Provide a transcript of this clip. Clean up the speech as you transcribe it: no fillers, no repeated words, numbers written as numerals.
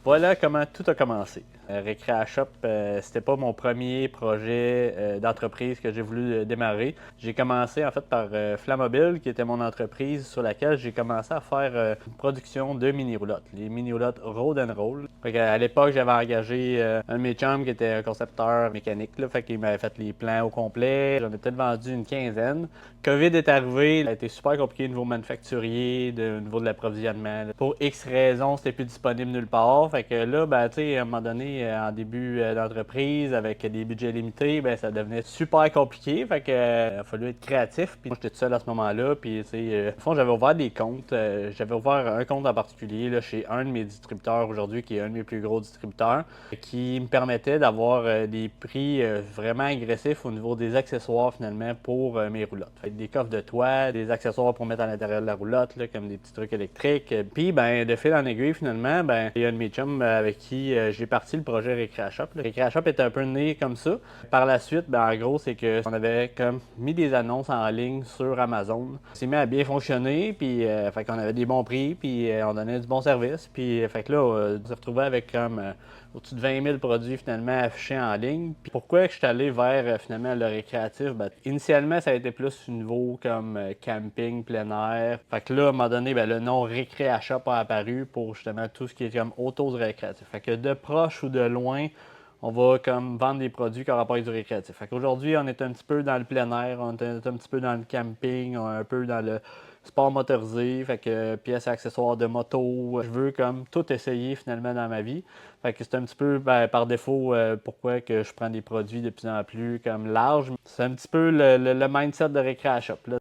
Voilà comment tout a commencé. Recrea Shop, c'était pas mon premier projet d'entreprise que j'ai voulu démarrer. J'ai commencé en fait par Flammobile, qui était mon entreprise sur laquelle j'ai commencé à faire une production de mini-roulottes, les mini-roulottes Road and Roll. À l'époque, j'avais engagé un de mes chums qui était un concepteur mécanique, là, fait qu'il m'avait fait les plans au complet. J'en ai peut-être vendu une quinzaine. COVID est arrivé, ça a été super compliqué au niveau manufacturier, au niveau de l'approvisionnement. Pour X raisons, c'était plus disponible nulle part. Fait que là, ben, tu sais, à un moment donné, en début d'entreprise, avec des budgets limités, ben, ça devenait super compliqué. Fait que, il a fallu être créatif. Puis moi, j'étais tout seul à ce moment-là. Puis, tu sais, au fond, j'avais ouvert des comptes. J'avais ouvert un compte en particulier là, chez un de mes distributeurs aujourd'hui, qui est un de mes plus gros distributeurs, qui me permettait d'avoir des prix vraiment agressifs au niveau des accessoires, finalement, pour mes roulottes. Fait que des coffres de toit, des accessoires pour mettre à l'intérieur de la roulotte, là, comme des petits trucs électriques. Puis, ben, de fil en aiguille, finalement, ben, il y a un de mes chums avec qui j'ai parti le projet Recrea Shop. Recrea Shop était un peu né comme ça. Par la suite, ben, en gros, c'est qu'on avait comme mis des annonces en ligne sur Amazon. Ça s'est mis à bien fonctionner, puis fait qu'on avait des bons prix, puis on donnait du bon service. Puis, fait que là, on s'est retrouvé avec comme au-dessus de 20 000 produits finalement affichés en ligne. Puis pourquoi je suis allé vers finalement le récréatif? Ben, initialement, ça a été plus au niveau comme camping, plein air. Fait que là, à un moment donné, ben, le nom Recrea Shop a apparu pour justement tout ce qui est comme auto récréatif. Fait que de proche ou de loin, on va comme vendre des produits qui ont rapport avec du récréatif. Fait qu'aujourd'hui, on est un petit peu dans le plein air, on est un petit peu dans le camping, on est un peu dans le sport motorisé, fait que pièces et accessoires de moto. Je veux comme tout essayer finalement dans ma vie. Fait que c'est un petit peu ben, par défaut pourquoi que je prends des produits de plus en plus comme larges. C'est un petit peu le mindset de Recrea Shop, là.